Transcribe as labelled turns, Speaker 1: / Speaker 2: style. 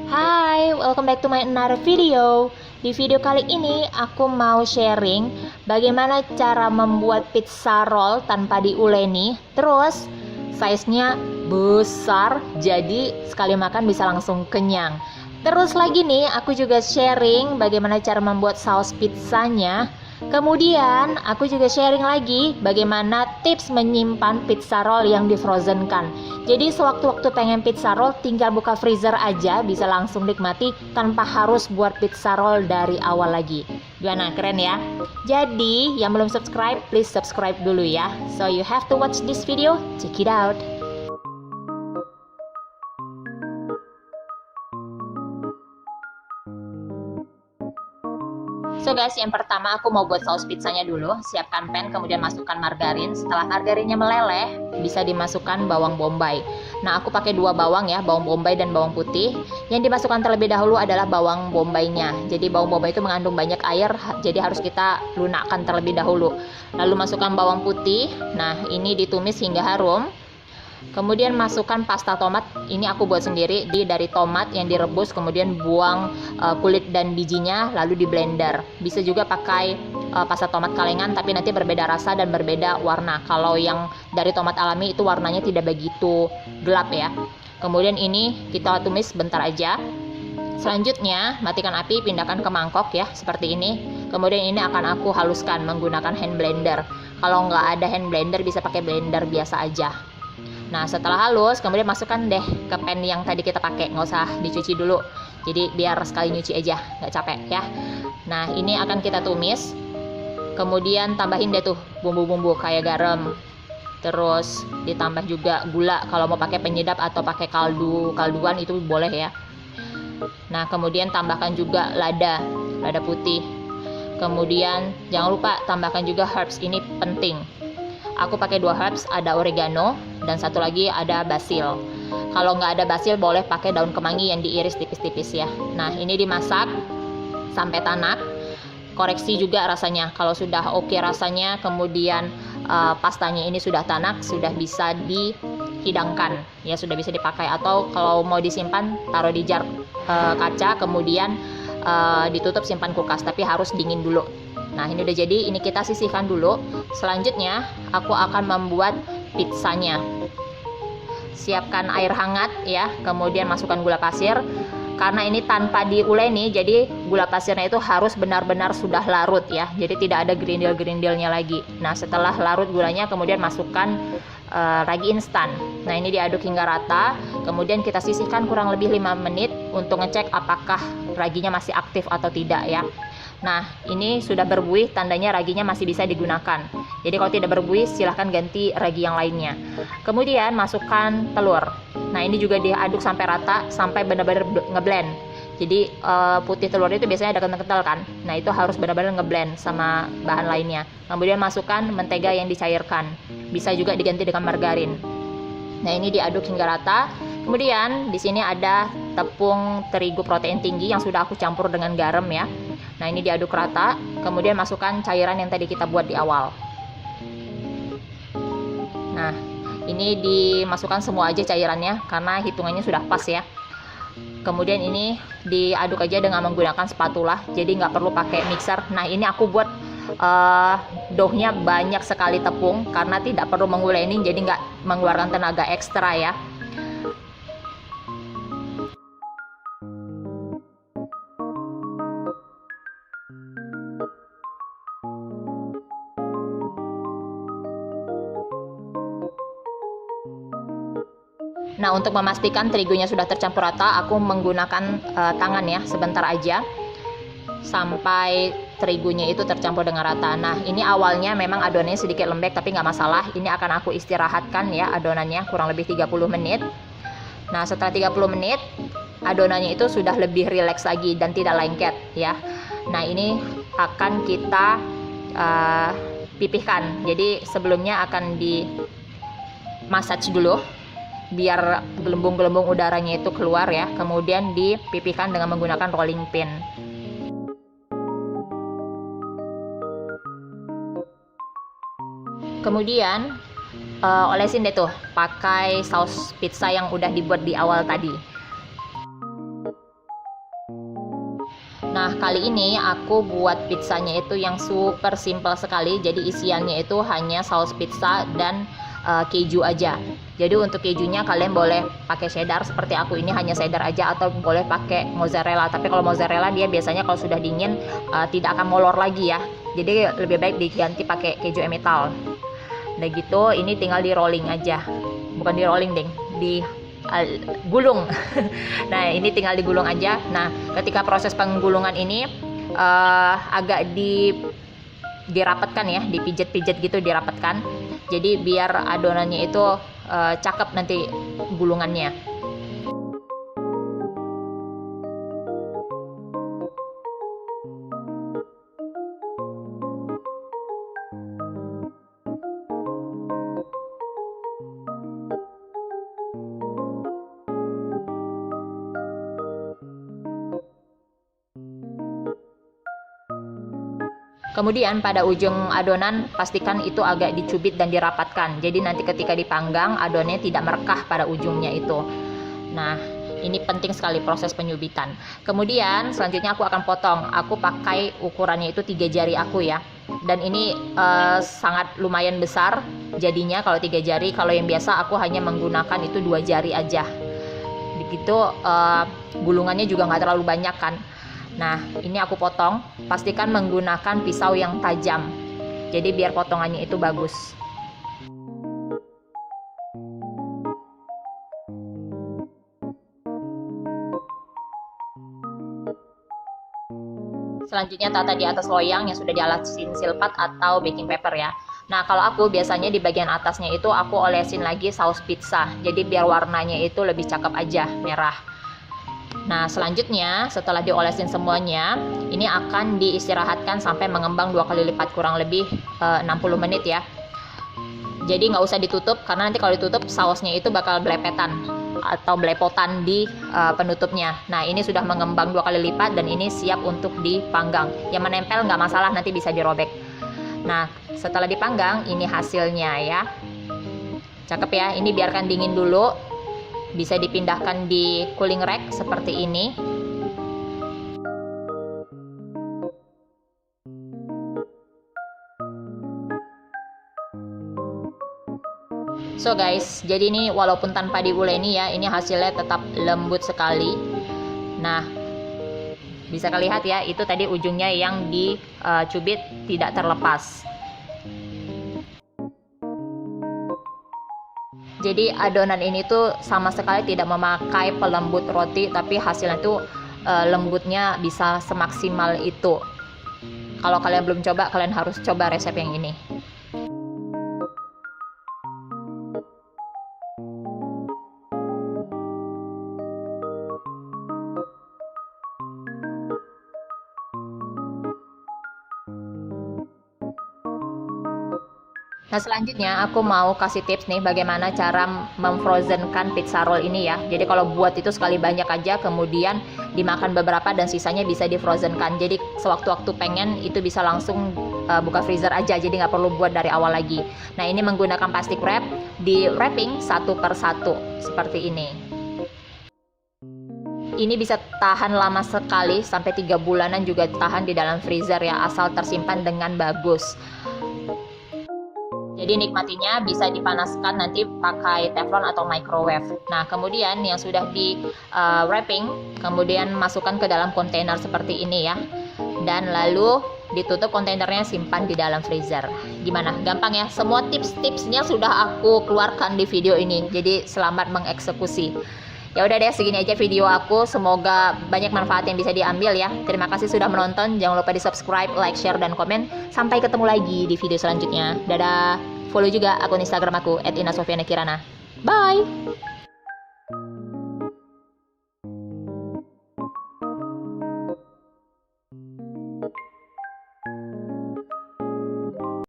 Speaker 1: Hai, welcome back to my another video. Di video kali ini aku mau sharing bagaimana cara membuat pizza roll tanpa diuleni. Terus size-nya besar, jadi sekali makan bisa langsung kenyang. Terus lagi nih, aku juga sharing bagaimana cara membuat saus pizzanya. Kemudian aku juga sharing lagi bagaimana tips menyimpan pizza roll yang di frozen kan. Jadi sewaktu-waktu pengen pizza roll tinggal buka freezer aja, bisa langsung nikmati tanpa harus buat pizza roll dari awal lagi. Gimana, keren ya? Jadi yang belum subscribe, please subscribe dulu ya. So you have to watch this video, check it out. So guys, yang pertama aku mau buat saus pizzanya dulu. Siapkan pan, kemudian masukkan margarin. Setelah margarinnya meleleh, bisa dimasukkan bawang bombay. Nah, aku pakai dua bawang ya, bawang bombay dan bawang putih. Yang dimasukkan terlebih dahulu adalah bawang bombaynya. Jadi bawang bombay itu mengandung banyak air, jadi harus kita lunakkan terlebih dahulu. Lalu masukkan bawang putih. Nah, ini ditumis hingga harum. Kemudian masukkan pasta tomat, ini aku buat sendiri, dari tomat yang direbus, kemudian buang kulit dan bijinya, lalu di blender. Bisa juga pakai pasta tomat kalengan, tapi nanti berbeda rasa dan berbeda warna. Kalau yang dari tomat alami itu warnanya tidak begitu gelap ya. Kemudian ini kita tumis bentar aja. Selanjutnya matikan api, pindahkan ke mangkok ya, seperti ini. Kemudian ini akan aku haluskan menggunakan hand blender. Kalau nggak ada hand blender bisa pakai blender biasa aja. Nah, setelah halus, kemudian masukkan deh ke pan yang tadi kita pakai, nggak usah dicuci dulu. Jadi biar sekali nyuci aja, nggak capek ya. Nah, ini akan kita tumis. Kemudian tambahin deh tuh bumbu-bumbu kayak garam. Terus ditambah juga gula. Kalau mau pakai penyedap atau pakai kalduan itu boleh ya. Nah, kemudian tambahkan juga lada putih. Kemudian jangan lupa tambahkan juga herbs, ini penting. Aku pakai dua herbs, ada oregano dan satu lagi ada basil. Kalau nggak ada basil boleh pakai daun kemangi yang diiris tipis-tipis ya. Nah, ini dimasak sampai tanak. Koreksi juga rasanya. Kalau sudah oke rasanya, kemudian pastanya ini sudah tanak, sudah bisa dihidangkan ya, sudah bisa dipakai. Atau kalau mau disimpan, taruh di jar kaca, kemudian ditutup, simpan kulkas, tapi harus dingin dulu. Nah, ini udah jadi, ini kita sisihkan dulu. Selanjutnya aku akan membuat pizzanya. Siapkan air hangat ya, kemudian masukkan gula pasir. Karena ini tanpa diuleni, jadi gula pasirnya itu harus benar-benar sudah larut ya, jadi tidak ada gerindil-gerindilnya lagi. Nah, setelah larut gulanya, kemudian masukkan ragi instan. Nah, ini diaduk hingga rata. Kemudian kita sisihkan kurang lebih 5 menit untuk ngecek apakah raginya masih aktif atau tidak ya. Nah, ini sudah berbuih, tandanya raginya masih bisa digunakan. Jadi kalau tidak berbuih, silahkan ganti ragi yang lainnya. Kemudian masukkan telur. Nah, ini juga diaduk sampai rata, sampai benar-benar ngeblend. Jadi putih telur itu biasanya ada kental-kental kan. Nah, itu harus benar-benar ngeblend sama bahan lainnya. Kemudian masukkan mentega yang dicairkan. Bisa juga diganti dengan margarin. Nah, ini diaduk hingga rata. Kemudian di sini ada tepung terigu protein tinggi yang sudah aku campur dengan garam ya. Nah, ini diaduk rata, kemudian masukkan cairan yang tadi kita buat di awal. Nah, ini dimasukkan semua aja cairannya karena hitungannya sudah pas ya. Kemudian ini diaduk aja dengan menggunakan spatula, jadi nggak perlu pakai mixer. Nah, ini aku buat doughnya banyak sekali tepung karena tidak perlu menguleni, jadi nggak mengeluarkan tenaga ekstra ya. Nah, untuk memastikan terigunya sudah tercampur rata, aku menggunakan tangan ya, sebentar aja sampai terigunya itu tercampur dengan rata. Nah, ini awalnya memang adonannya sedikit lembek, tapi nggak masalah. Ini akan aku istirahatkan ya adonannya kurang lebih 30 menit. Nah, setelah 30 menit, adonannya itu sudah lebih rileks lagi dan tidak lengket ya. Nah, ini akan kita pipihkan. Jadi sebelumnya akan di massage dulu biar gelembung-gelembung udaranya itu keluar ya, kemudian dipipihkan dengan menggunakan rolling pin. Kemudian olesin deh tuh pakai saus pizza yang udah dibuat di awal tadi. Nah, kali ini aku buat pizzanya itu yang super simple sekali. Jadi isiannya itu hanya saus pizza dan keju aja. Jadi untuk kejunya kalian boleh pakai cheddar seperti aku ini, hanya cheddar aja, atau boleh pakai mozzarella. Tapi kalau mozzarella dia biasanya kalau sudah dingin tidak akan molor lagi ya. Jadi lebih baik diganti pakai keju emmental. Udah gitu, ini tinggal di rolling aja. Bukan di rolling ding, di gulung. Nah, ini tinggal digulung aja. Nah, ketika proses penggulungan ini agak dirapatkan ya, dipijat-pijat gitu, dirapatkan. Jadi biar adonannya itu cakep nanti gulungannya. Kemudian pada ujung adonan pastikan itu agak dicubit dan dirapatkan. Jadi nanti ketika dipanggang adonannya tidak merekah pada ujungnya itu. Nah, ini penting sekali proses penyubitan. Kemudian selanjutnya aku akan potong. Aku pakai ukurannya itu 3 jari aku ya. Dan ini sangat lumayan besar jadinya kalau 3 jari. Kalau yang biasa aku hanya menggunakan itu 2 jari aja. Begitu gulungannya juga nggak terlalu banyak kan. Nah, ini aku potong, pastikan menggunakan pisau yang tajam. Jadi biar potongannya itu bagus. Selanjutnya tata di atas loyang yang sudah dialasin silpat atau baking paper ya. Nah, kalau aku biasanya di bagian atasnya itu aku olesin lagi saus pizza. Jadi biar warnanya itu lebih cakep aja, merah. Nah, selanjutnya setelah diolesin semuanya, ini akan diistirahatkan sampai mengembang 2 kali lipat, kurang lebih 60 menit ya. Jadi nggak usah ditutup, karena nanti kalau ditutup sausnya itu bakal belepetan atau belepotan di penutupnya. Nah, ini sudah mengembang 2 kali lipat dan ini siap untuk dipanggang. Yang menempel nggak masalah, nanti bisa dirobek. Nah, setelah dipanggang, ini hasilnya ya. Cakep ya, ini biarkan dingin dulu. Bisa dipindahkan di cooling rack seperti ini. So guys, jadi ini walaupun tanpa diuleni ya, ini hasilnya tetap lembut sekali. Nah, bisa kalian lihat ya, itu tadi ujungnya yang dicubit tidak terlepas. Jadi adonan ini tuh sama sekali tidak memakai pelembut roti, tapi hasilnya tuh lembutnya bisa semaksimal itu. Kalau kalian belum coba, kalian harus coba resep yang ini. Nah, selanjutnya aku mau kasih tips nih bagaimana cara memfrozenkan pizza roll ini ya. Jadi kalau buat itu sekali banyak aja, kemudian dimakan beberapa dan sisanya bisa difrozenkan. Jadi sewaktu-waktu pengen itu bisa langsung buka freezer aja, jadi nggak perlu buat dari awal lagi. Nah, ini menggunakan plastik wrap, di wrapping satu per satu seperti ini. Ini bisa tahan lama sekali, sampai 3 bulanan juga tahan di dalam freezer ya, asal tersimpan dengan bagus. Jadi nikmatinya bisa dipanaskan nanti pakai teflon atau microwave. Nah, kemudian yang sudah di wrapping, kemudian masukkan ke dalam kontainer seperti ini ya. Dan lalu ditutup kontainernya, simpan di dalam freezer. Gimana? Gampang ya? Semua tips-tipsnya sudah aku keluarkan di video ini. Jadi selamat mengeksekusi. Ya udah deh, segini aja video aku. Semoga banyak manfaat yang bisa diambil ya. Terima kasih sudah menonton. Jangan lupa di subscribe, like, share, dan komen. Sampai ketemu lagi di video selanjutnya. Dadah. Follow juga akun Instagram aku @inasofianakirana. Bye.